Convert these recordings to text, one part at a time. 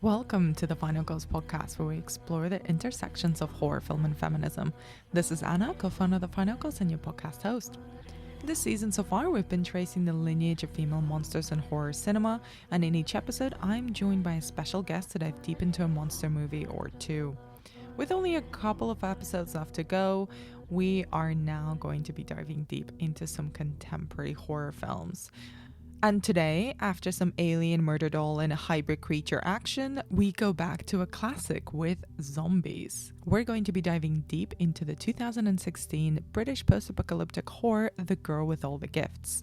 Welcome to the Final Girls podcast, where we explore the intersections of horror film and feminism. This is Anna, co-founder of the Final Girls and your podcast host. This season so far, we've been tracing the lineage of female monsters in horror cinema, and in each episode, I'm joined by a special guest to dive deep into a monster movie or two. With only a couple of episodes left to go, we are now going to be diving deep into some contemporary horror films. And today, after some alien murder doll and a hybrid creature action, we go back to a classic with zombies. We're going to be diving deep into the 2016 British post-apocalyptic horror, The Girl with All the Gifts.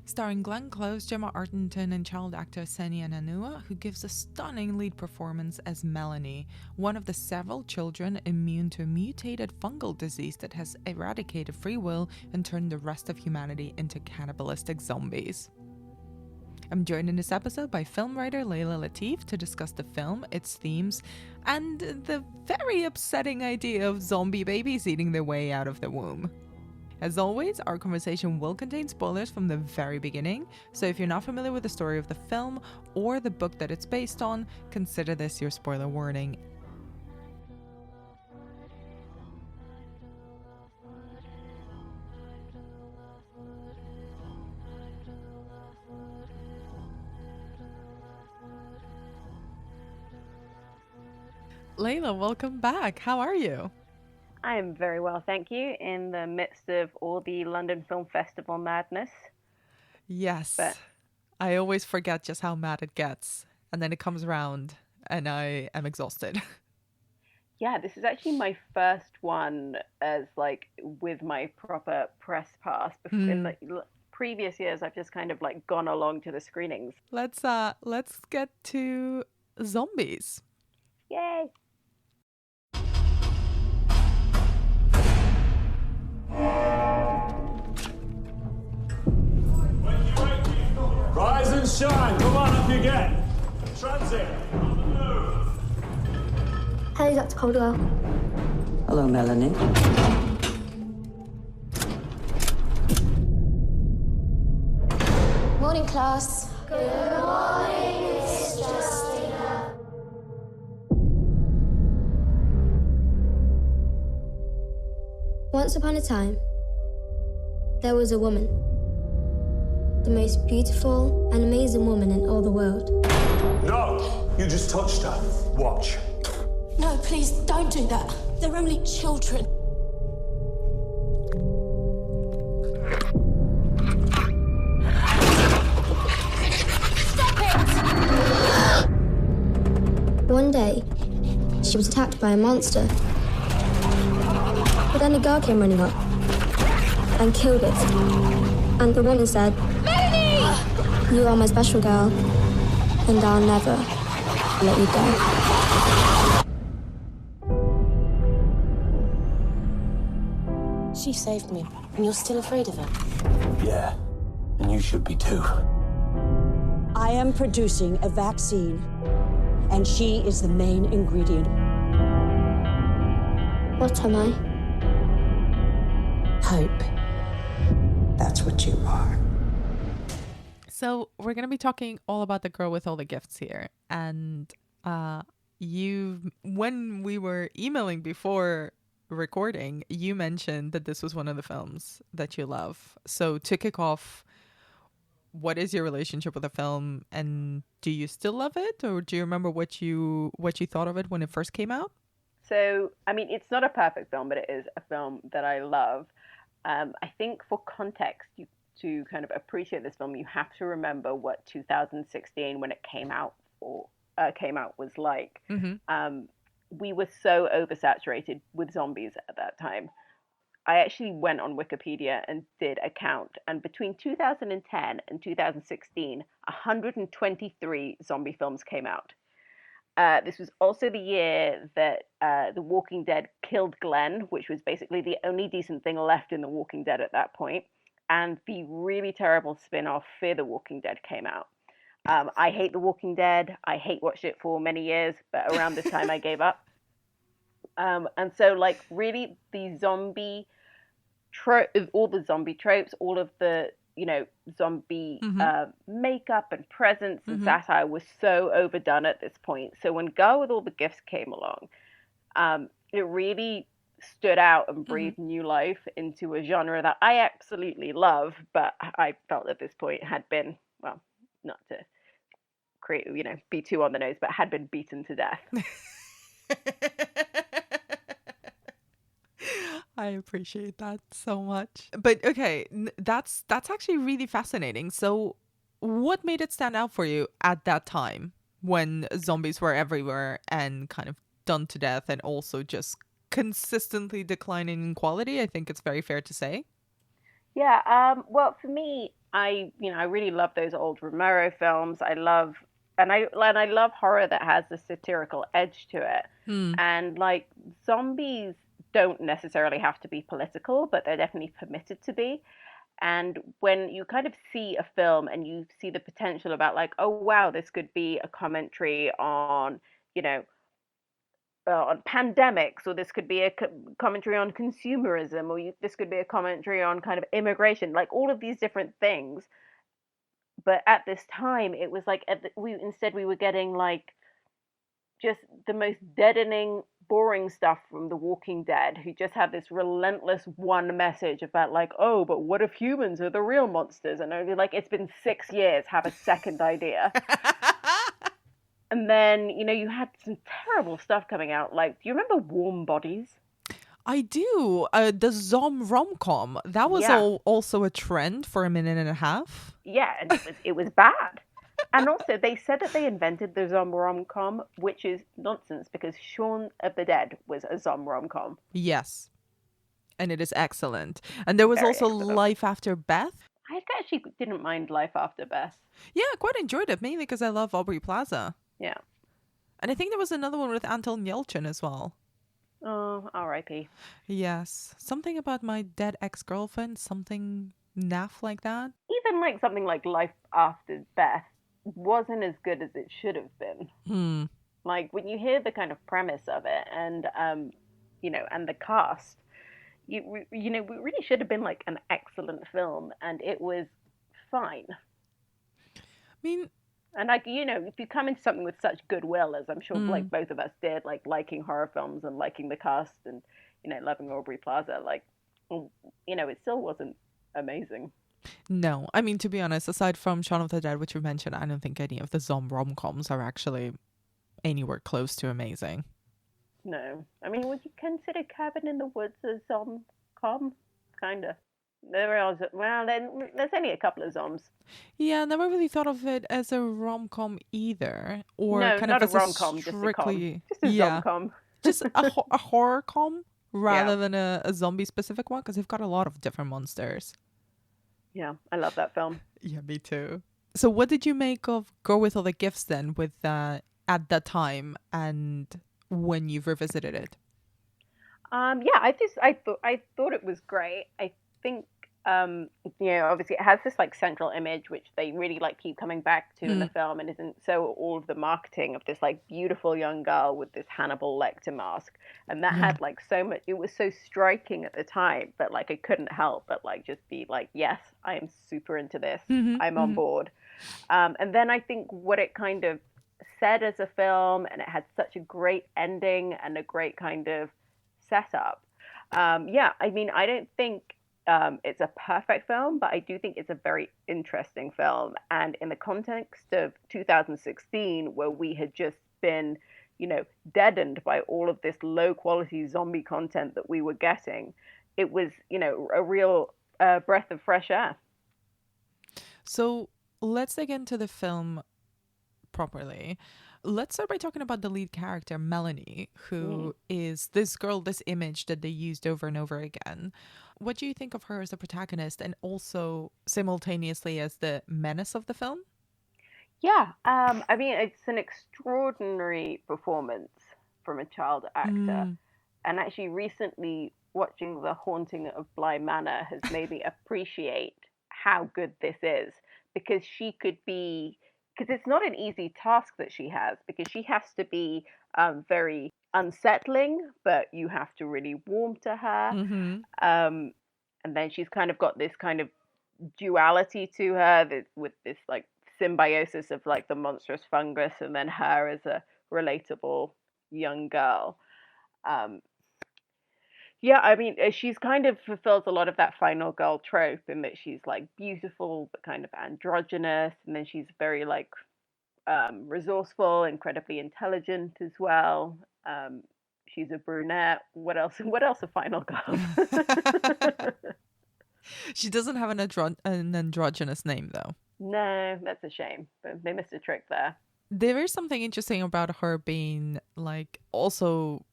Starring Glenn Close, Gemma Arterton, and child actor Senia Nanua, who gives a stunning lead performance as Melanie, one of the several children immune to a mutated fungal disease that has eradicated free will and turned the rest of humanity into cannibalistic zombies. I'm joined in this episode by film writer Layla Latif to discuss the film, its themes, and the very upsetting idea of zombie babies eating their way out of the womb. As always, our conversation will contain spoilers from the very beginning, so if you're not familiar with the story of the film or the book that it's based on, consider this your spoiler warning. Layla, welcome back. How are you? I am very well, thank you, in the midst of all the London Film Festival madness. Yes. I always forget just how mad it gets, and then it comes around and I am exhausted. Yeah, this is actually my first one as with my proper press pass. In the previous years, I've just kind of gone along to the screenings. Let's get to zombies. Yay! Rise and shine! Come on, up you get! Transit! On the move! Hello, Dr. Caldwell. Hello, Melanie. Morning, class. Good morning, Miss Justina. Once upon a time, there was a woman. The most beautiful and amazing woman in all the world. No! You just touched her. Watch. No, please, don't do that. They're only children. One day, she was attacked by a monster. But then a girl came running up and killed it. And the woman said, "Melanie! You are my special girl, and I'll never let you go." She saved me, and you're still afraid of her. Yeah, and you should be too. I am producing a vaccine, and she is the main ingredient. What am I? Hope. That's what you are. So we're going to be talking all about The Girl with All the Gifts here. And when we were emailing before recording, you mentioned that this was one of the films that you love. So to kick off, what is your relationship with the film, and do you still love it, or do you remember what you thought of it when it first came out? So, I mean, it's not a perfect film, but it is a film that I love. I think for context, to kind of appreciate this film, you have to remember what 2016, when it came out, was like. Mm-hmm. We were so oversaturated with zombies at that time. I actually went on Wikipedia and did a count, and between 2010 and 2016, 123 zombie films came out. This was also the year that The Walking Dead killed Glenn, which was basically the only decent thing left in The Walking Dead at that point. And the really terrible spin-off Fear the Walking Dead came out. I hate The Walking Dead. I hate watched it for many years, but around this time I gave up. And so, really, the zombie all the zombie tropes, all of the zombie Mm-hmm. makeup and presence and Mm-hmm. satire was so overdone at this point. So when Girl with All the Gifts came along, it really stood out and Mm-hmm. breathed new life into a genre that I absolutely love, but I felt at this point had been, well, not to create, be too on the nose, but had been beaten to death. I appreciate that so much. But okay, that's actually really fascinating. So, what made it stand out for you at that time when zombies were everywhere and kind of done to death and also just consistently declining in quality? I think it's very fair to say. Yeah, well, for me, I really love those old Romero films. I love horror that has a satirical edge to it. Hmm. And like zombies don't necessarily have to be political, but they're definitely permitted to be. And when you kind of see a film and you see the potential about like, oh wow, this could be a commentary you know, on pandemics, or this could be a commentary on consumerism, or this could be a commentary on kind of immigration, like all of these different things. But at this time, it was like we were getting like just the most deadening, boring stuff from The Walking Dead, who just had this relentless one message about like, oh, but what if humans are the real monsters? And I'd be like, it's been 6 years, have a second idea. And then, you had some terrible stuff coming out. Like, do you remember Warm Bodies? I do. The Zom rom-com, that was Yeah, also a trend for a minute and a half. yeah, and it was bad. And also, they said that they invented the Zom rom-com, which is nonsense because Shaun of the Dead was a Zom rom-com. Yes. And it is excellent. And there was Very also excellent. Life After Beth. I actually didn't mind Life After Beth. Yeah, I quite enjoyed it, mainly because I love Aubrey Plaza. Yeah. And I think there was another one with Anton Yelchin as well. Oh, R.I.P. Yes. Something about my dead ex-girlfriend, something naff like that. Even like something like Life After Beth wasn't as good as it should have been. Hmm. Like when you hear the kind of premise of it and and the cast, it really should have been like an excellent film, and it was fine. I mean, And like if you come into something with such goodwill, as I'm sure mm, like both of us did, like liking horror films and liking the cast and loving Aubrey Plaza, like it still wasn't amazing. no. I mean, to be honest, aside from Shaun of the Dead, which you mentioned, I don't think any of the Zom rom-coms are actually anywhere close to amazing. No, I mean, would you consider Cabin in the Woods a com? Kinda. There are well, then there's only a couple of zoms. Yeah, never really thought of it as a rom-com either, or No, kind of not a as a rom com, just a com, strictly, just a zom yeah, com. just a horror com Yeah, rather than a zombie specific one because they've got a lot of different monsters. yeah, I love that film. Yeah, me too. So, what did you make of Go With All the Gifts then, with at that time and when you've revisited it? Yeah, I thought it was great. I think obviously it has this like central image which they really like keep coming back to in the Mm, film, and isn't so all of the marketing of this like beautiful young girl with this Hannibal Lecter mask, and that yeah. had like so much. It was so striking at the time that like I couldn't help but like just be like, yes, I am super into this. Hmm. I'm on Hmm. board. And then I think what it kind of said as a film, and it had such a great ending and a great kind of setup. Yeah, I mean, I don't think it's a perfect film, but I do think it's a very interesting film. And in the context of 2016, where we had just been, deadened by all of this low quality zombie content that we were getting, it was, a real breath of fresh air. So, let's dig into the film properly. Let's start by talking about the lead character, Melanie, Mm. who is this girl, this image that they used over and over again. What do you think of her as the protagonist and also simultaneously as the menace of the film? Yeah, I mean, it's an extraordinary performance from a child actor. Mm, And actually, recently watching The Haunting of Bly Manor has made me appreciate how good this is, because she could be, because it's not an easy task that she has, because she has to be very unsettling, but you have to really warm to her. mm-hmm. Um, and then she's kind of got this kind of duality to her with this like symbiosis of like the monstrous fungus and then her as a relatable young girl. Um, yeah, I mean, she's kind of fulfills a lot of that final girl trope in that she's like beautiful but kind of androgynous, and then she's very like resourceful, incredibly intelligent as well. Um, she's a brunette. What else? What else are final girls? She doesn't have an androgynous name, though. No, that's a shame. But they missed a trick there. There is something interesting about her being like also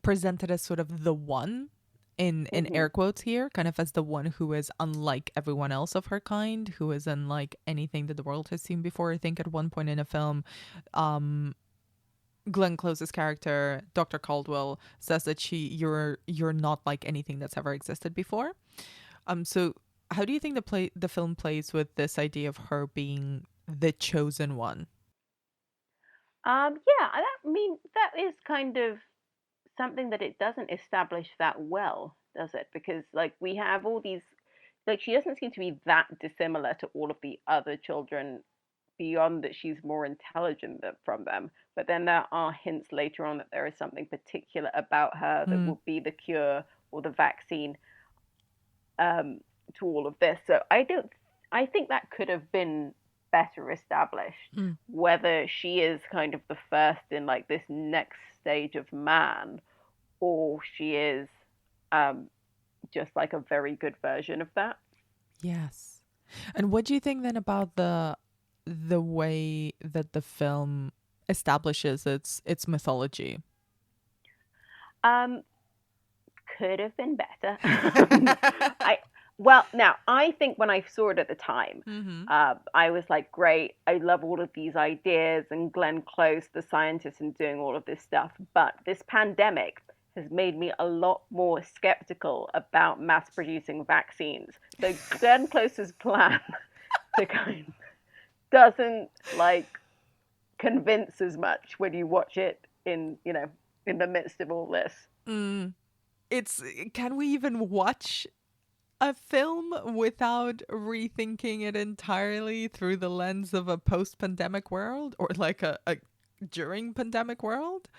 presented as sort of the one in air quotes here, kind of as the one who is unlike everyone else of her kind, who is unlike anything that the world has seen before. I think at one point in a film, Glenn Close's character, Dr. Caldwell, says that you're not like anything that's ever existed before. So how do you think the film plays with this idea of her being the chosen one? Yeah, I mean that is kind of something that it doesn't establish that well, does it? Because like we have all these, like she doesn't seem to be that dissimilar to all of the other children beyond that she's more intelligent from them. But then there are hints later on that there is something particular about her that will be the cure or the vaccine to all of this. So I think that could have been better established. Whether she is kind of the first in like this next stage of man, or she is just like a very good version of that. Yes. And what do you think then about the way that the film establishes its mythology? Could have been better. Now I think when I saw it at the time, I was like, great, I love all of these ideas and Glenn Close, the scientist, and doing all of this stuff. But this pandemic has made me a lot more skeptical about mass producing vaccines. So Glenn Close's plan to kind of doesn't like convince as much when you watch it in the midst of all this. Can we even watch a film without rethinking it entirely through the lens of a post-pandemic world or like a during pandemic world?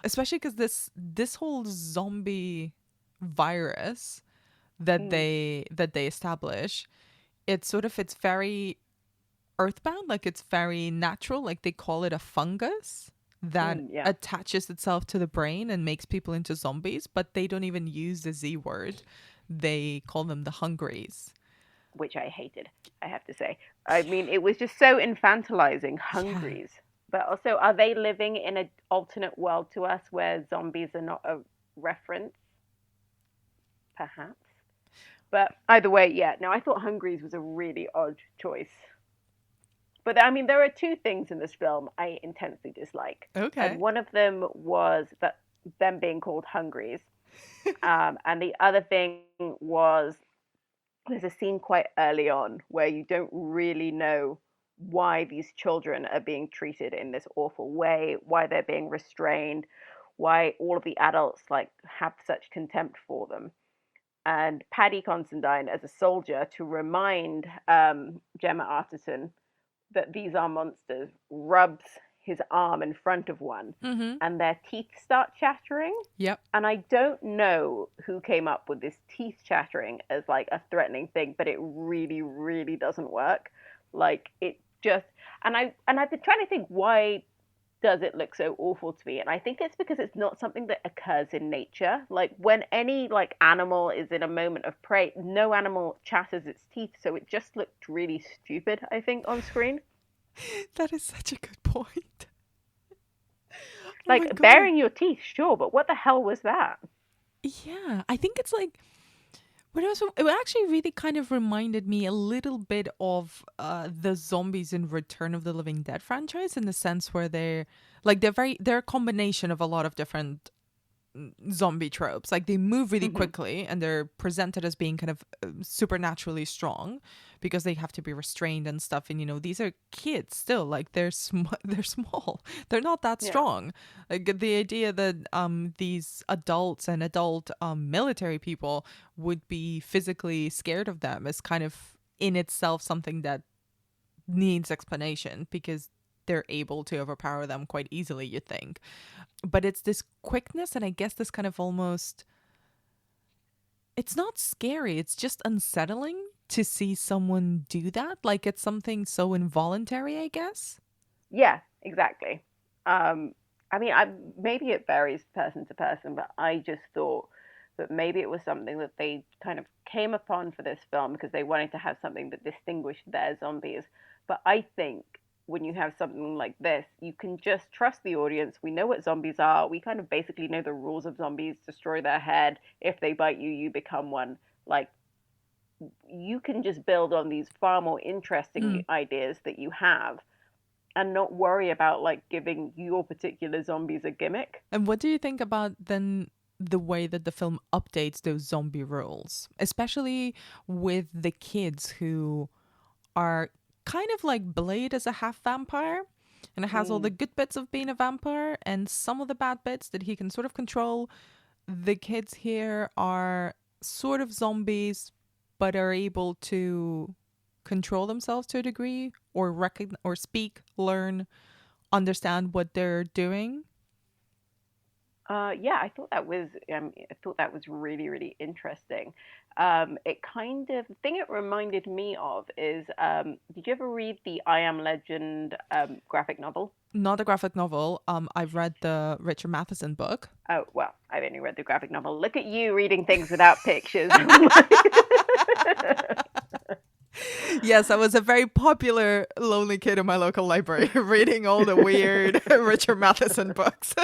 Especially because this whole zombie virus that they establish, it's very earthbound, like it's very natural, like they call it a fungus that attaches itself to the brain and makes people into zombies, but they don't even use the Z word. They call them the hungries. Which I hated, I have to say. I mean, it was just so infantilizing, hungries. Yeah. But also, are they living in an alternate world to us where zombies are not a reference? Perhaps. But either way, yeah. No, I thought hungries was a really odd choice. But I mean, there are two things in this film I intensely dislike. Okay. And one of them was that them being called hungries. And the other thing was there's a scene quite early on where you don't really know why these children are being treated in this awful way, why they're being restrained, why all of the adults like have such contempt for them. And Paddy Considine, as a soldier, to remind Gemma Arterton that these are monsters, rubs his arm in front of one, and their teeth start chattering. Yep. And I don't know who came up with this teeth chattering as like a threatening thing, but it really, really doesn't work. Like it just, and I've been trying to think, why does it look so awful to me? And I think it's because it's not something that occurs in nature. Like when any like animal is in a moment of prey, no animal chatters its teeth, so it just looked really stupid, I think, on screen. That is such a good point. Like baring your teeth, sure, but what the hell was that? Yeah, I think it's like, it actually really kind of reminded me a little bit of the zombies in Return of the Living Dead franchise, in the sense where they're a combination of a lot of different zombie tropes. Like they move really quickly and they're presented as being kind of supernaturally strong because they have to be restrained and stuff, and these are kids still, like they're small, they're not that strong. Like the idea that these adults and adult military people would be physically scared of them is kind of in itself something that needs explanation because they're able to overpower them quite easily, you think. But it's this quickness, and I guess this kind of almost, it's not scary, it's just unsettling to see someone do that. Like it's something so involuntary, I guess. Yeah, exactly. I mean, maybe it varies person to person, but I just thought that maybe it was something that they kind of came upon for this film because they wanted to have something that distinguished their zombies. But I think when you have something like this, you can just trust the audience. We know what zombies are. We kind of basically know the rules of zombies. Destroy their head. If they bite you, you become one. Like, you can just build on these far more interesting ideas that you have and not worry about like giving your particular zombies a gimmick. And what do you think about then the way that the film updates those zombie rules, especially with the kids who are kind of like Blade as a half vampire, and it has all the good bits of being a vampire and some of the bad bits that he can sort of control. The kids here are sort of zombies, but are able to control themselves to a degree, or recognize or speak, learn, understand what they're doing. Yeah, I thought that was really, really interesting. It kind of, the thing it reminded me of is, did you ever read the I Am Legend graphic novel? Not a graphic novel. I've read the Richard Matheson book. Oh, well, I've only read the graphic novel. Look at you reading things without pictures. Yes, I was a very popular lonely kid in my local library reading all the weird Richard Matheson books.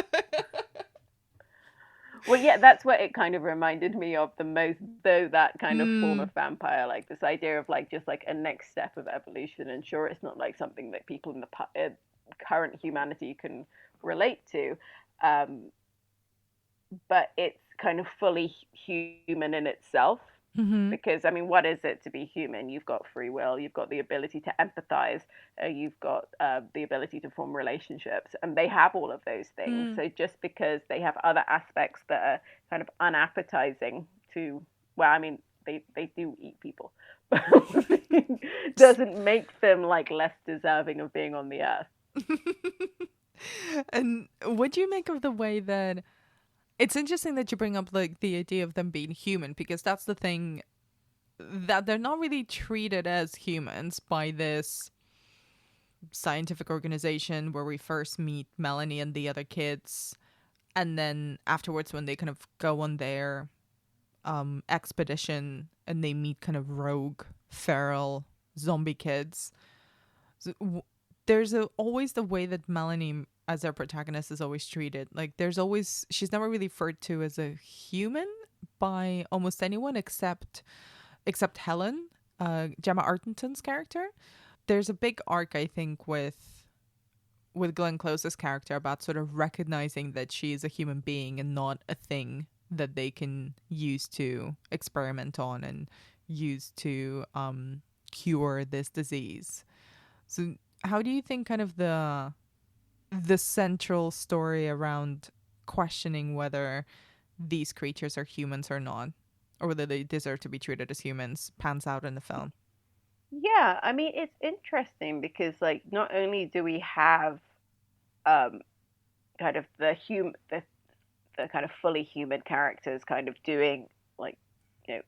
Well, yeah, that's what it kind of reminded me of the most, though, that kind of form of vampire, like this idea of like just like a next step of evolution. And sure, it's not like something that people in the current humanity can relate to, but it's kind of fully human in itself. Because, I mean, what is it to be human? You've got free will, you've got the ability to empathize, you've got the ability to form relationships, and they have all of those things. So just because they have other aspects that are kind of unappetizing to, well, I mean, they do eat people, but doesn't make them like less deserving of being on the earth. And what do you make of the way that it's interesting that you bring up like the idea of them being human, because that's the thing, that they're not really treated as humans by this scientific organization where we first meet Melanie and the other kids, and then afterwards when they kind of go on their expedition and they meet kind of rogue feral zombie kids. So, there's always the way that Melanie as our protagonist is always treated. Like she's never really referred to as a human by almost anyone except Helen, Gemma Arterton's character. There's a big arc, I think, with Glenn Close's character about sort of recognizing that she is a human being and not a thing that they can use to experiment on and use to cure this disease. So how do you think kind of the central story around questioning whether these creatures are humans or not, or whether they deserve to be treated as humans, pans out in the film? Yeah, I mean, it's interesting because like not only do we have kind of the kind of fully human characters kind of doing like, you know,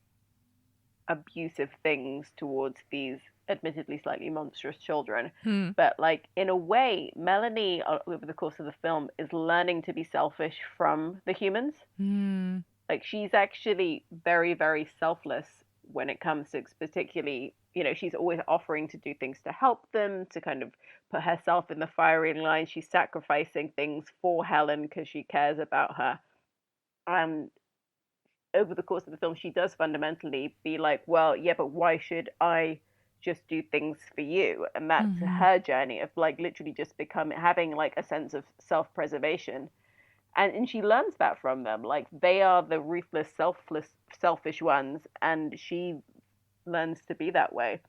abusive things towards these admittedly slightly monstrous children, but like in a way Melanie over the course of the film is learning to be selfish from the humans. Like she's actually very, very selfless when it comes to particularly, you know, she's always offering to do things to help them, to kind of put herself in the firing line. She's sacrificing things for Helen because she cares about her. And over the course of the film she does fundamentally be like, well, yeah, but why should I just do things for you? And that's her journey of like literally just having like a sense of self-preservation, and she learns that from them. Like they are the ruthless, selfish ones, and she learns to be that way.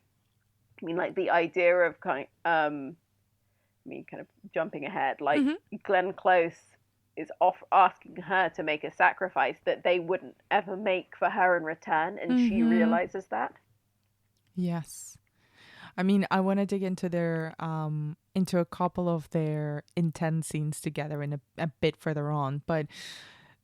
I mean, like the idea of kind of jumping ahead, like Glenn Close is asking her to make a sacrifice that they wouldn't ever make for her in return, and she realizes that. Yes. I mean, I want to dig into their into a couple of their intense scenes together in a bit further on, but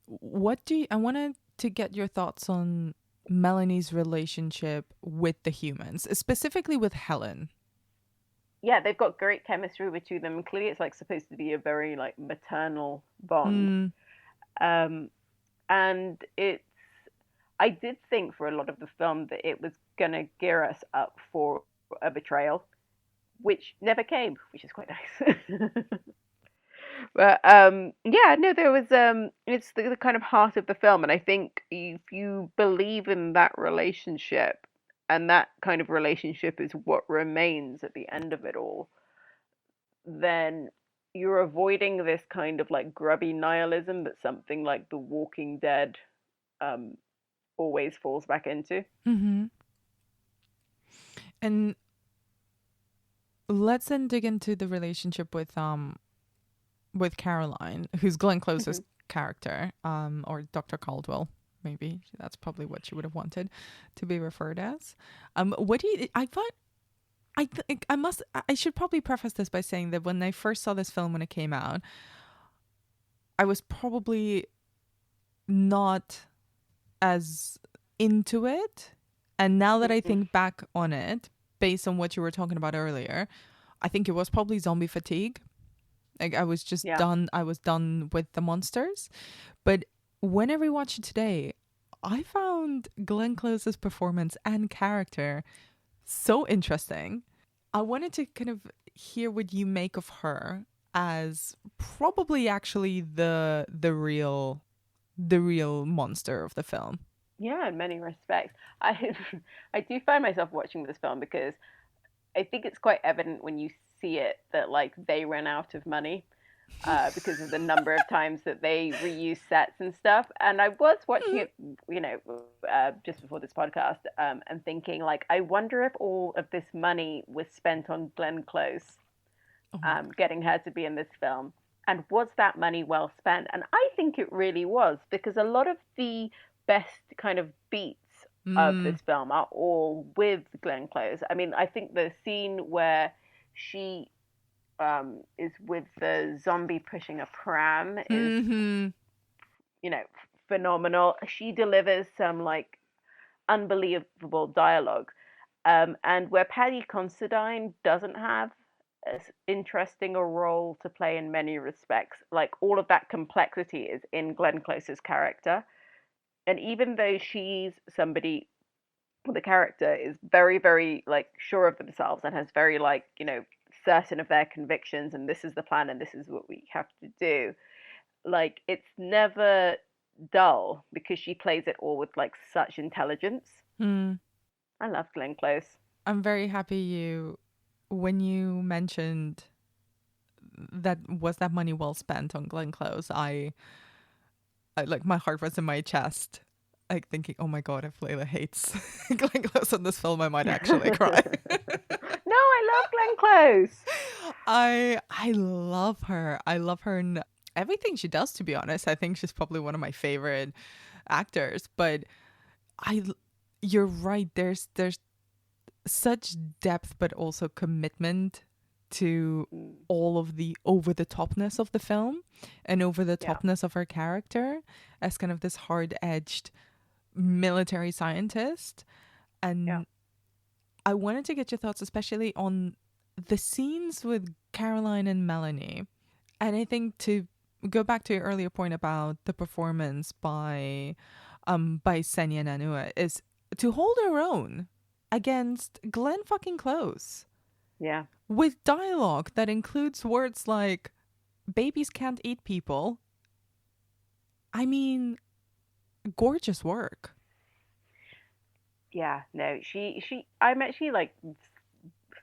I wanted to get your thoughts on Melanie's relationship with the humans, specifically with Helen. Yeah, they've got great chemistry between them. Clearly, it's like supposed to be a very like maternal bond. Um, and it's I did think for a lot of the film that it was gonna gear us up for a betrayal, which never came, which is quite nice. But yeah, no, there was it's the kind of heart of the film, and I think if you believe in that relationship, and that kind of relationship is what remains at the end of it all, then you're avoiding this kind of like grubby nihilism that something like The Walking Dead um always falls back into. Mm-hmm. And let's then dig into the relationship with Caroline, who's Glenn Close's character, or Dr. Caldwell. Maybe that's probably what she would have wanted to be referred as. What do you? I thought. I think I must. I should probably preface this by saying that when I first saw this film when it came out, I was probably not as into it. And now that I think back on it, based on what you were talking about earlier, I think it was probably zombie fatigue. Like I was just done. I was done with the monsters. But when I rewatched it today, I found Glenn Close's performance and character so interesting. I wanted to kind of hear what you make of her as probably actually the real monster of the film. Yeah, in many respects. I do find myself watching this film because I think it's quite evident when you see it that like they ran out of money because of the number of times that they reuse sets and stuff. And I was watching it, just before this podcast, and thinking like, I wonder if all of this money was spent on Glenn Close, getting her to be in this film. And was that money well spent? And I think it really was, because a lot of the best kind of beats of this film are all with Glenn Close. I mean, I think the scene where she is with the zombie pushing a pram is, phenomenal. She delivers some like unbelievable dialogue. And where Paddy Considine doesn't have as interesting a role to play in many respects, like all of that complexity is in Glenn Close's character. And even though she's somebody, the character is very, very like sure of themselves and has very like, certain of their convictions, and this is the plan and this is what we have to do. Like it's never dull because she plays it all with like such intelligence. I love Glenn Close. I'm very happy when you mentioned that money well spent on Glenn Close, I like my heart was in my chest, like thinking, oh my god, if Layla hates Glenn Close in this film, I might actually cry. No, I love Glenn Close. I love her. I love her in everything she does, to be honest. I think she's probably one of my favorite actors. But you're right. There's such depth, but also commitment to all of the over the topness of the film and over the topness of her character as kind of this hard edged military scientist. And I wanted to get your thoughts, especially on the scenes with Caroline and Melanie. And I think to go back to your earlier point about the performance by Senya Nanua is to hold her own against Glenn fucking Close. Yeah. With dialogue that includes words like babies can't eat people. I mean, gorgeous work. Yeah, no, I'm actually like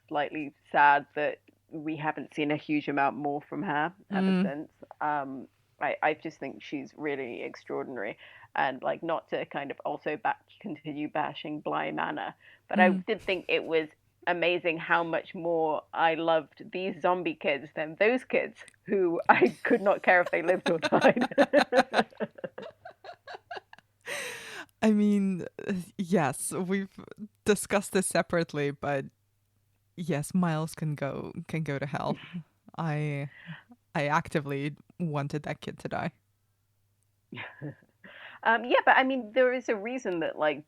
slightly sad that we haven't seen a huge amount more from her ever since. I just think she's really extraordinary, and like not to kind of also continue bashing Bly Manor, but I did think it was amazing how much more I loved these zombie kids than those kids who I could not care if they lived or died. I mean, yes, we've discuss this separately, but yes, Miles can go to hell. I actively wanted that kid to die. Yeah, but I mean, there is a reason that like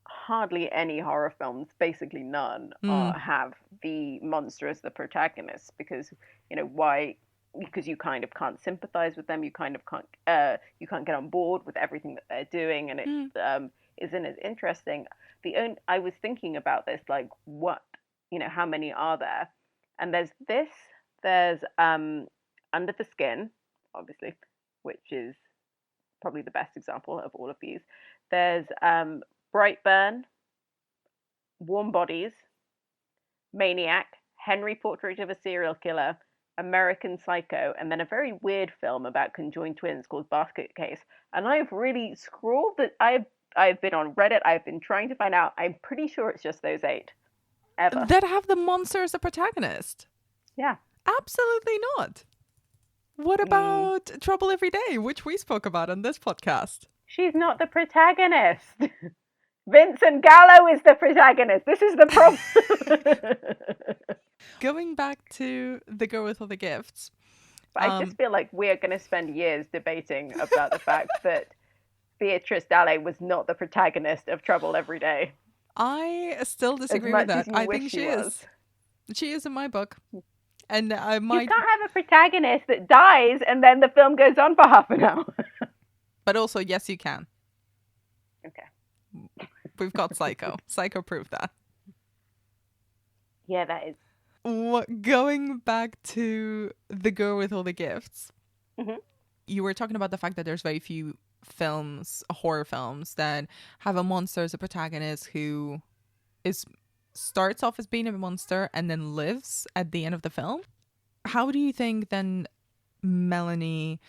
hardly any horror films, basically none, have the monster as the protagonist because why? Because you kind of can't sympathize with them, you kind of can't get on board with everything that they're doing, and it isn't as interesting. I was thinking about this, like what how many are there? And there's Under the Skin, obviously, which is probably the best example of all of these. There's Brightburn, Warm Bodies, Maniac, Henry Portrait of a Serial Killer, American Psycho, and then a very weird film about conjoined twins called Basket Case. And I've really scrolled that I've been on Reddit, I've been trying to find out. I'm pretty sure it's just those 8. Ever. That have the monster as a protagonist? Yeah. Absolutely not. What about Trouble Every Day, which we spoke about on this podcast? She's not the protagonist. Vincent Gallo is the protagonist. This is the problem. Going back to The Girl with All the Gifts. I just feel like we're going to spend years debating about the fact that Beatrice Dalle was not the protagonist of Trouble Every Day. I still disagree with that. I think she is. She is in my book. And You can't have a protagonist that dies and then the film goes on for half an hour. But also, yes, you can. Okay. We've got Psycho. Psycho proved that. Yeah, that is. Going back to The Girl with All the Gifts, you were talking about the fact that there's very few horror films, that have a monster as a protagonist who starts off as being a monster and then lives at the end of the film. How do you think then Melanie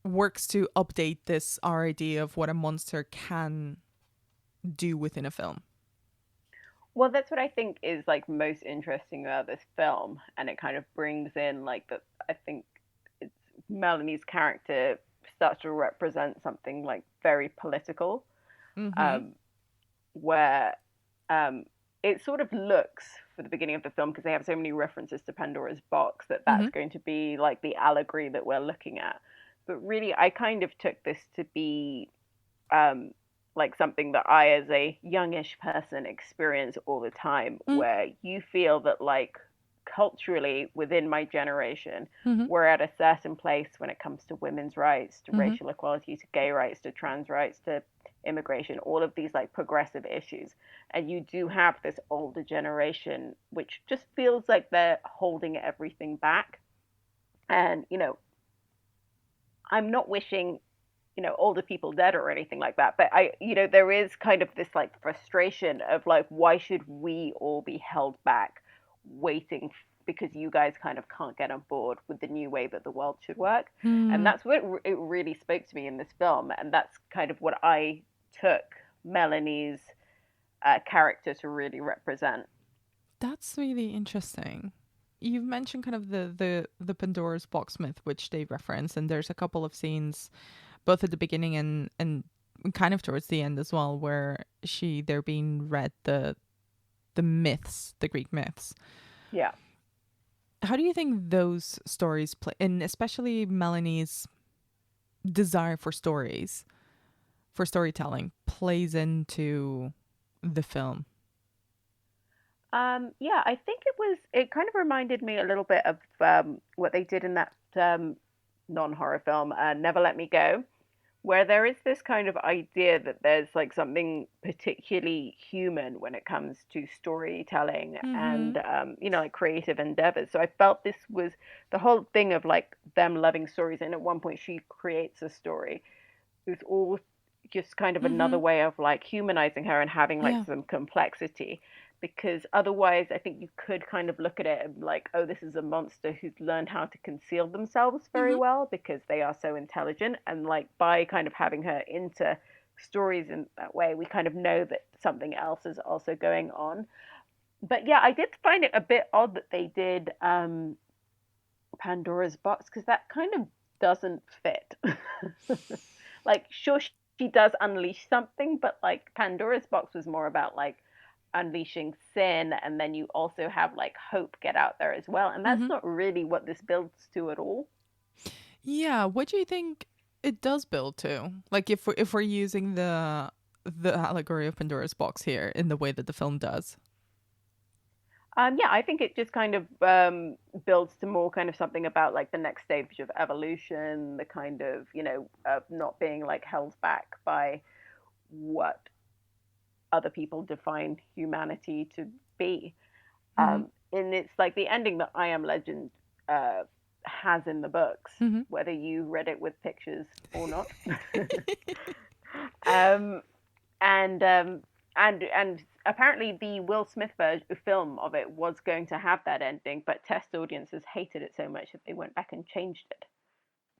works to update our idea of what a monster can do within a film? Well, that's what I think is like most interesting about this film, and it kind of brings in like I think it's Melanie's character starts to represent something like very political, where it sort of looks for the beginning of the film, because they have so many references to Pandora's box, that's going to be like the allegory that we're looking at. But really, I kind of took this to be like something that I, as a youngish person, experience all the time, where you feel that like culturally within my generation, we're at a certain place when it comes to women's rights, to racial equality, to gay rights, to trans rights, to immigration, all of these like progressive issues. And you do have this older generation, which just feels like they're holding everything back. And, I'm not wishing, older people dead or anything like that. But there is kind of this like frustration of like, why should we all be held back waiting because you guys kind of can't get on board with the new way that the world should work? And that's what it really spoke to me in this film. And that's kind of what I took Melanie's character to really represent. That's really interesting. You've mentioned kind of the Pandora's box myth, which they reference, and there's a couple of scenes both at the beginning and kind of towards the end as well, where they're being read the myths, the Greek myths. Yeah. How do you think those stories play, and especially Melanie's desire for storytelling, plays into the film? Yeah, I think it kind of reminded me a little bit of what they did in that non-horror film, Never Let Me Go, where there is this kind of idea that there's like something particularly human when it comes to storytelling and, like creative endeavors. So I felt this was the whole thing of like them loving stories. And at one point she creates a story. It was all just kind of another way of like humanizing her and having like some complexity. Because otherwise, I think you could kind of look at it and like, oh, this is a monster who's learned how to conceal themselves very well because they are so intelligent. And like by kind of having her into stories in that way, we kind of know that something else is also going on. But yeah, I did find it a bit odd that they did Pandora's box, because that kind of doesn't fit. Like, sure, she does unleash something, but like Pandora's box was more about like unleashing sin, and then you also have like hope get out there as well, and that's not really what this builds to at all. Yeah, what do you think it does build to? Like if we're using the allegory of Pandora's box here in the way that the film does. Yeah, I think it just kind of builds to more kind of something about like the next stage of evolution, the kind of, not being like held back by what other people define humanity to be. And it's like the ending that I Am Legend has in the books, whether you read it with pictures or not. And apparently the Will Smith film of it was going to have that ending, but test audiences hated it so much that they went back and changed it.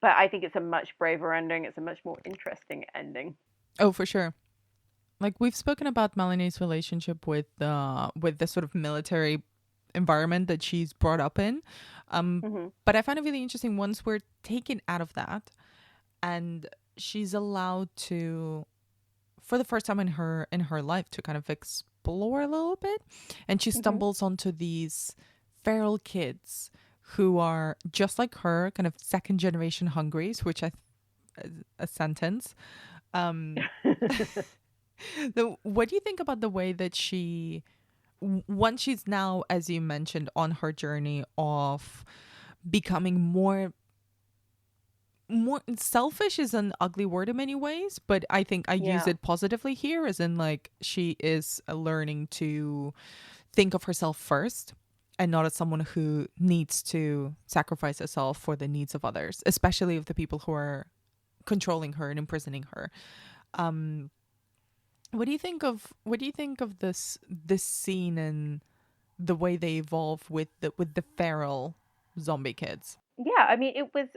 But I think it's a much braver ending. It's a much more interesting ending. Oh, for sure. Like we've spoken about Melanie's relationship with the sort of military environment that she's brought up in. But I find it really interesting once we're taken out of that and she's allowed to, for the first time in her life, to kind of explore a little bit, and she stumbles onto these feral kids who are just like her, kind of second generation hungries, which a sentence. What do you think about the way that once she's now, as you mentioned, on her journey of becoming more selfish is an ugly word in many ways, but I think I use it positively here, as in like she is learning to think of herself first and not as someone who needs to sacrifice herself for the needs of others, especially of the people who are controlling her and imprisoning her. What do you think of this scene and the way they evolve with the feral zombie kids? Yeah, I mean,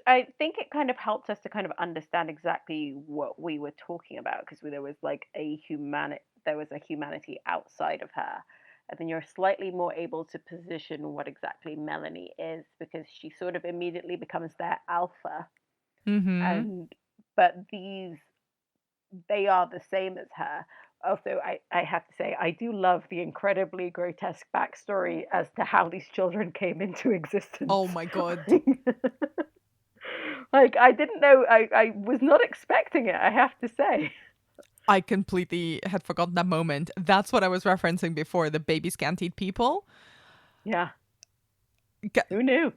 I think it kind of helped us to kind of understand exactly what we were talking about, because there was like a humanity outside of her. And then you're slightly more able to position what exactly Melanie is, because she sort of immediately becomes their alpha. But they are the same as her. Also, I have to say, I do love the incredibly grotesque backstory as to how these children came into existence. Oh my God. Like, I didn't know, I was not expecting it, I have to say. I completely had forgotten that moment. That's what I was referencing before, the baby scantied people. Yeah. Who knew?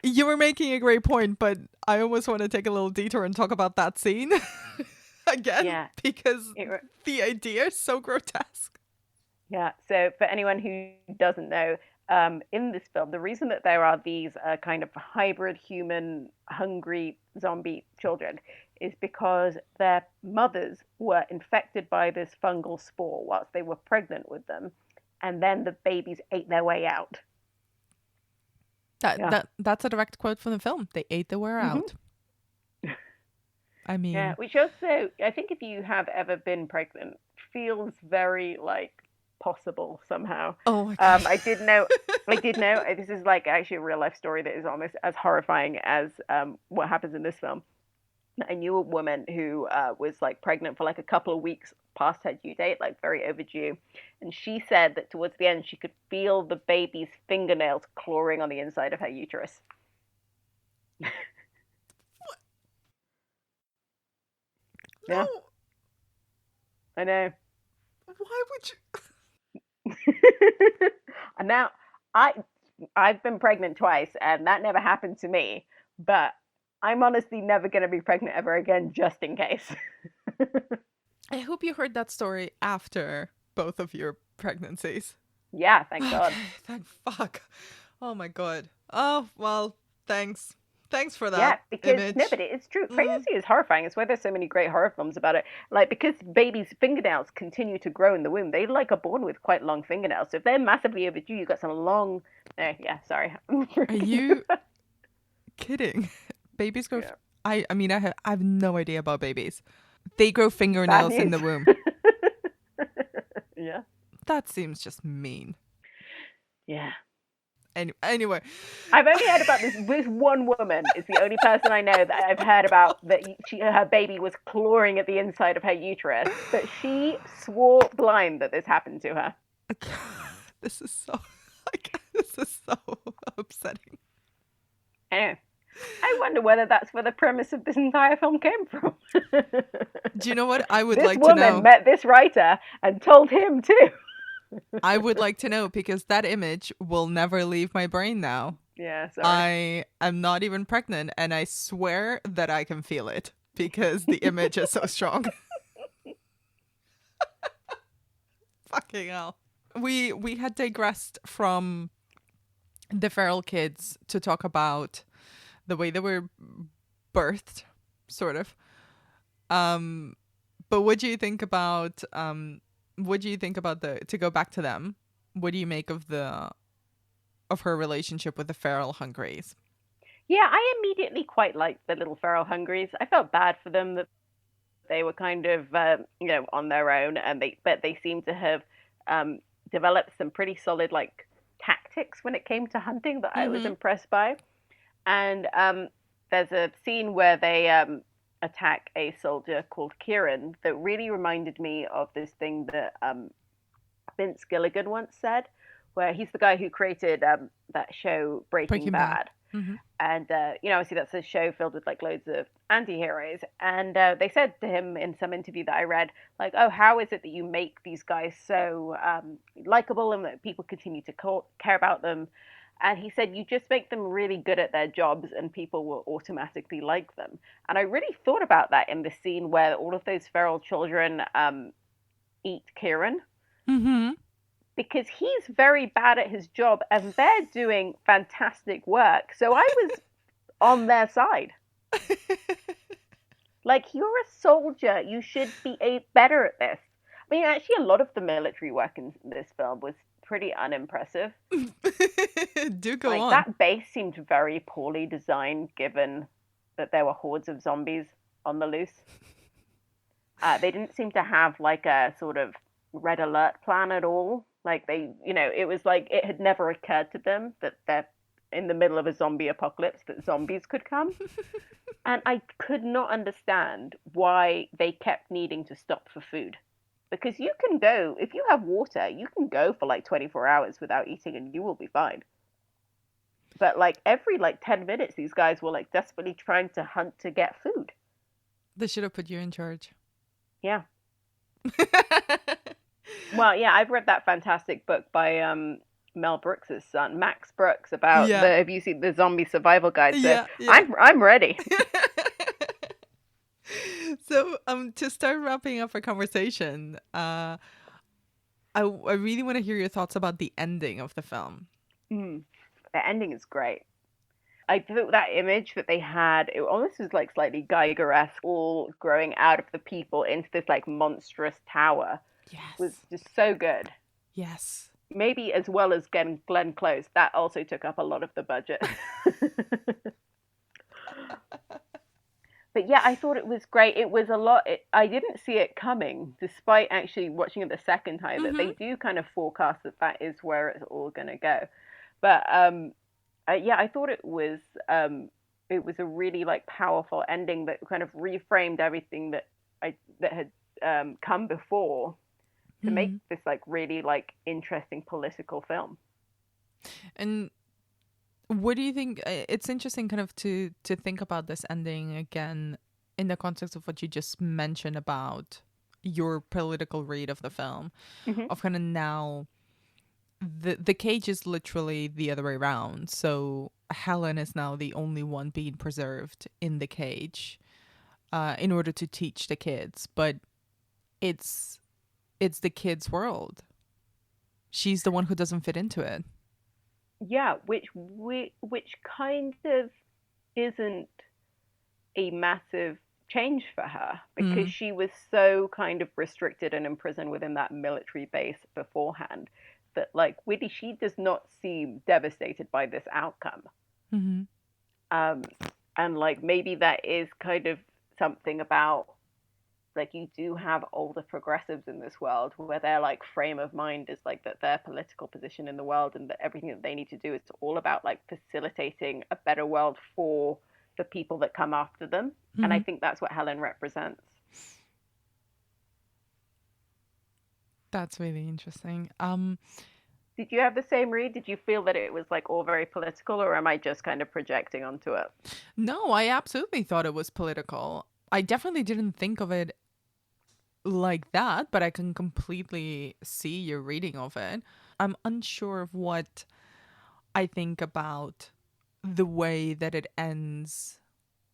You were making a great point, but I almost want to take a little detour and talk about that scene again, because the idea is so grotesque. Yeah, so for anyone who doesn't know, in this film, the reason that there are these kind of hybrid human hungry zombie children is because their mothers were infected by this fungal spore whilst they were pregnant with them, and then the babies ate their way out. That's a direct quote from the film. They ate their way out. I mean, yeah, which also, I think if you have ever been pregnant, feels very like possible somehow. Oh my God. I did know this is like actually a real life story that is almost as horrifying as what happens in this film. I knew a woman who was like pregnant for like a couple of weeks past her due date, like very overdue. And she said that towards the end, she could feel the baby's fingernails clawing on the inside of her uterus. What? Yeah. No. I know. Why would you? And now I've been pregnant twice, and that never happened to me. But I'm honestly never going to be pregnant ever again, just in case. I hope you heard that story after both of your pregnancies. Yeah, thank God. Thank fuck. Oh my God. Oh, well, thanks. Thanks for that. Yeah, because image. No, but it's true. Pregnancy is horrifying. It's why there's so many great horror films about it. Like, because babies' fingernails continue to grow in the womb, they like are born with quite long fingernails. So if they're massively overdue, you've got some long. Yeah, sorry. Are you kidding? Babies grow. Yeah. I mean, I have no idea about babies. They grow fingernails in the womb. Yeah. That seems just mean. Yeah. Anyway, I've only heard about this one woman is the only person I know that I've heard about that her baby was clawing at the inside of her uterus, but she swore blind that this happened to her. this is so upsetting. Anyway, I wonder whether that's where the premise of this entire film came from. Do you know what I would this like to know? This woman met this writer and told him too. I would like to know, because that image will never leave my brain now. Yeah, sorry. I am not even pregnant, and I swear that I can feel it because the image is so strong. Fucking hell. We had digressed from the feral kids to talk about the way they were birthed, sort of. But what do you think about to go back to them? What do you make of her relationship with the feral Hungries? Yeah, I immediately quite liked the little feral Hungries. I felt bad for them that they were kind of on their own, but they seemed to have developed some pretty solid like tactics when it came to hunting that I was impressed by. And there's a scene where they attack a soldier called Kieran that really reminded me of this thing that Vince Gilligan once said, where he's the guy who created that show Breaking Bad. Mm-hmm. And obviously that's a show filled with like loads of anti-heroes, and they said to him in some interview that I read, like, oh, how is it that you make these guys so likable and that people continue to care about them? And he said, you just make them really good at their jobs and people will automatically like them. And I really thought about that in the scene where all of those feral children eat Kieran. Mm-hmm. Because he's very bad at his job and they're doing fantastic work. So I was on their side. Like, you're a soldier. You should be better at this. I mean, actually, a lot of the military work in this film was pretty unimpressive. Do go on. That base seemed very poorly designed, given that there were hordes of zombies on the loose. They didn't seem to have like a sort of red alert plan at all. Like it was like it had never occurred to them that they're in the middle of a zombie apocalypse, that zombies could come. And I could not understand why they kept needing to stop for food. Because you can go, if you have water, you can go for like 24 hours without eating and you will be fine. But like every like 10 minutes, these guys were like desperately trying to hunt to get food. They should have put you in charge. Yeah. Well, yeah, I've read that fantastic book by Mel Brooks' son, Max Brooks, about have you seen the zombie survival guide? So I'm ready. So to start wrapping up our conversation, I really want to hear your thoughts about the ending of the film. The ending is great. I thought that image that they had, it almost was like slightly Geiger-esque, all growing out of the people into this like monstrous tower. Yes. Was just so good. Yes. Maybe as well as getting Glenn Close. That also took up a lot of the budget. But yeah, I thought it was great. It was a lot. I didn't see it coming, despite actually watching it the second time, that they do kind of forecast that is where it's all going to go. But I thought it was a really like powerful ending that kind of reframed everything that had come before to make this like really like interesting political film. And what do you think? It's interesting kind of to think about this ending again in the context of what you just mentioned about your political read of the film, of kind of now the cage is literally the other way around. So Helen is now the only one being preserved in the cage in order to teach the kids, but it's the kids' world. She's the one who doesn't fit into it. Yeah, which kind of isn't a massive change for her, because she was so kind of restricted and imprisoned within that military base beforehand that like really she does not seem devastated by this outcome. And like maybe that is kind of something about like you do have older progressives in this world where their like frame of mind is like that their political position in the world and that everything that they need to do is all about like facilitating a better world for the people that come after them. And I think that's what Helen represents. That's really interesting. Did you have the same read? Did you feel that it was like all very political, or am I just kind of projecting onto it? No, I absolutely thought it was political. I definitely didn't think of it like that, but I can completely see your reading of it. I'm unsure of what I think about the way that it ends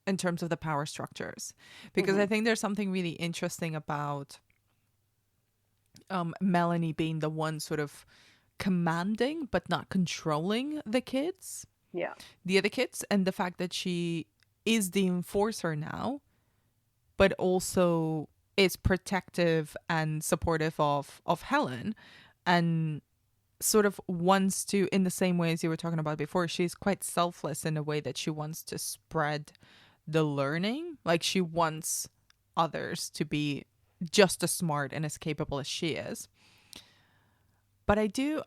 in terms of the power structures, because I think there's something really interesting about Melanie being the one sort of commanding but not controlling the kids, the other kids, and the fact that she is the enforcer now, but also is protective and supportive of Helen, and sort of wants to, in the same way as you were talking about before, she's quite selfless in a way that she wants to spread the learning. Like she wants others to be just as smart and as capable as she is. But I do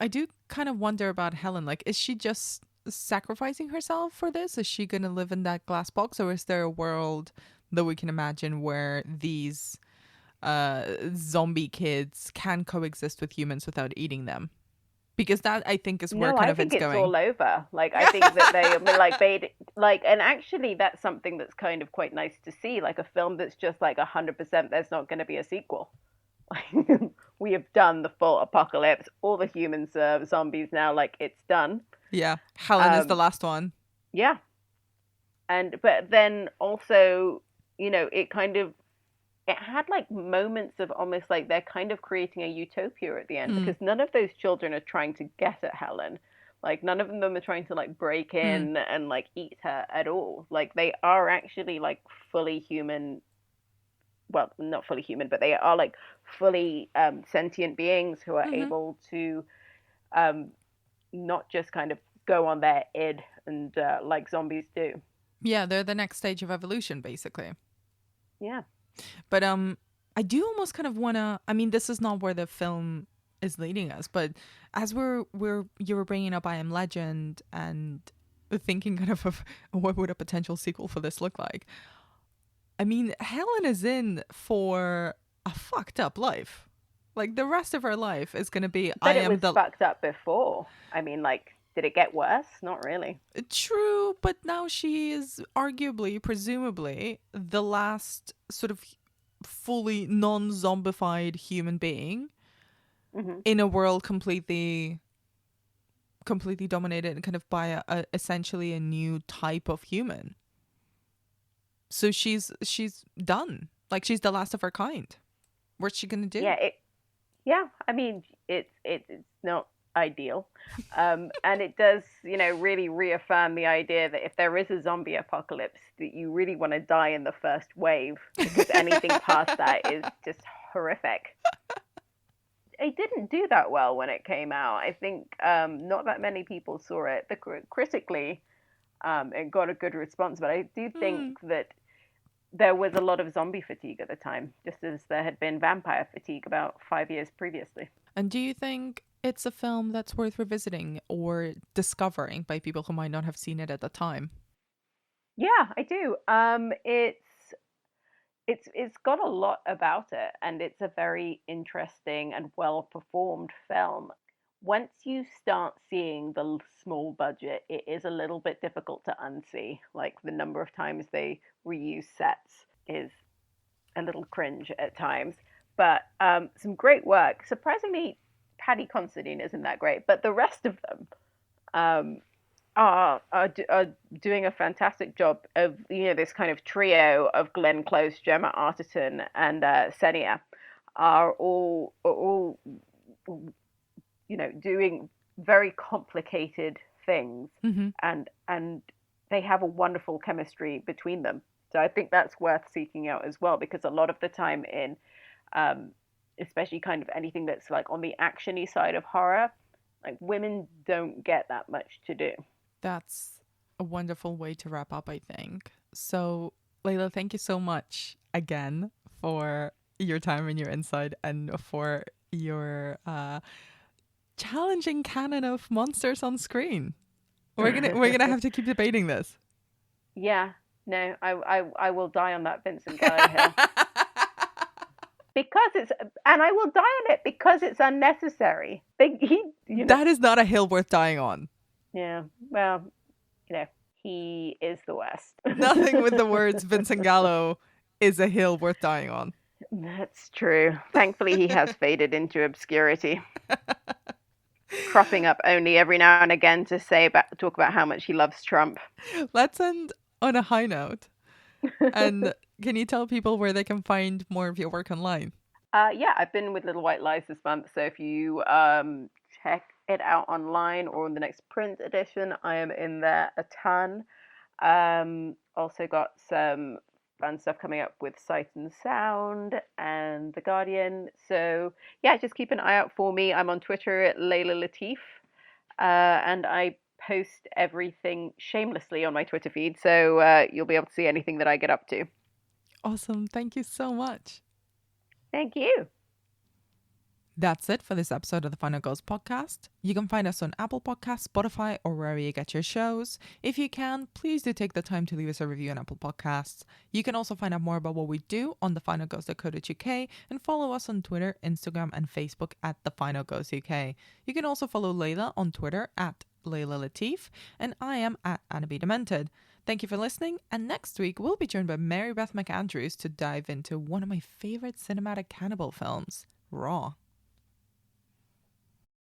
kind of wonder about Helen. Like, is she just sacrificing herself for this? Is she going to live in that glass box? Or is there a world that we can imagine where these zombie kids can coexist with humans without eating them? Because that, I think, is where kind of it's going. I think it's all over. Like, I think that and actually that's something that's kind of quite nice to see. Like a film that's just like 100%, there's not going to be a sequel. We have done the full apocalypse. All the humans are zombies now. Like, it's done. Yeah. Helen is the last one. Yeah. But then also, you know, it had like moments of almost like they're kind of creating a utopia at the end, because none of those children are trying to get at Helen. Like none of them are trying to like break in and like eat her at all. Like they are actually like fully human. Well, not fully human, but they are like fully sentient beings who are able to not just kind of go on their id and like zombies do. Yeah, they're the next stage of evolution, basically. Yeah. But I do almost kind of want to, I mean, this is not where the film is leading us, but as you were bringing up I Am Legend and thinking kind of what would a potential sequel for this look like. I mean, Helen is in for a fucked up life. Like the rest of her life is going to be, but it was fucked up before. I mean, like, did it get worse? Not really. True, but now she is arguably, presumably, the last sort of fully non-zombified human being in a world completely dominated kind of by essentially a new type of human. So she's done. Like she's the last of her kind. What's she gonna do? Yeah. I mean, it's not ideal, and it does, you know, really reaffirm the idea that if there is a zombie apocalypse, that you really want to die in the first wave, because anything past that is just horrific. It didn't do that well when it came out. I think not that many people saw it. Critically, it got a good response, but I do think that there was a lot of zombie fatigue at the time, just as there had been vampire fatigue about 5 years previously. And do you think it's a film that's worth revisiting or discovering by people who might not have seen it at the time? Yeah, I do. It's got a lot about it, and it's a very interesting and well-performed film. Once you start seeing the small budget, it is a little bit difficult to unsee. Like the number of times they reuse sets is a little cringe at times. But some great work. Surprisingly, Paddy Considine isn't that great, but the rest of them are doing a fantastic job of, you know, this kind of trio of Glenn Close, Gemma Arterton, and Senia are all you know, doing very complicated things, and they have a wonderful chemistry between them. So I think that's worth seeking out as well, because a lot of the time in especially kind of anything that's like on the action-y side of horror, like women don't get that much to do. That's a wonderful way to wrap up, I think. So Layla, thank you so much again for your time and your insight, and for your challenging canon of monsters on screen. We're gonna have to keep debating this. Yeah, no, I will die on that Vincent Gallo hill. And I will die on it because it's unnecessary. That is not a hill worth dying on. Yeah, well, he is the worst. Nothing with the words Vincent Gallo is a hill worth dying on. That's true. Thankfully, he has faded into obscurity. Cropping up only every now and again to talk about how much he loves Trump. Let's end on a high note. And can you tell people where they can find more of your work online? Yeah, I've been with Little White Lies this month, so if you check it out online or in the next print edition, I am in there a ton. Also got some fun stuff coming up with Sight and Sound and The Guardian. So yeah, just keep an eye out for me. I'm on Twitter at Layla Latif, and I post everything shamelessly on my Twitter feed, so you'll be able to see anything that I get up to. Awesome. Thank you so much. Thank you. That's it for this episode of the Final Girls podcast. You can find us on Apple Podcasts, Spotify, or wherever you get your shows. If you can, please do take the time to leave us a review on Apple Podcasts. You can also find out more about what we do on thefinalgirls.co.uk and follow us on Twitter, Instagram, and Facebook at The Final Girls UK. You can also follow Layla on Twitter at Layla Latif, and I am at Anna B. Demented. Thank you for listening, and next week we'll be joined by Mary Beth McAndrews to dive into one of my favorite cinematic cannibal films, Raw.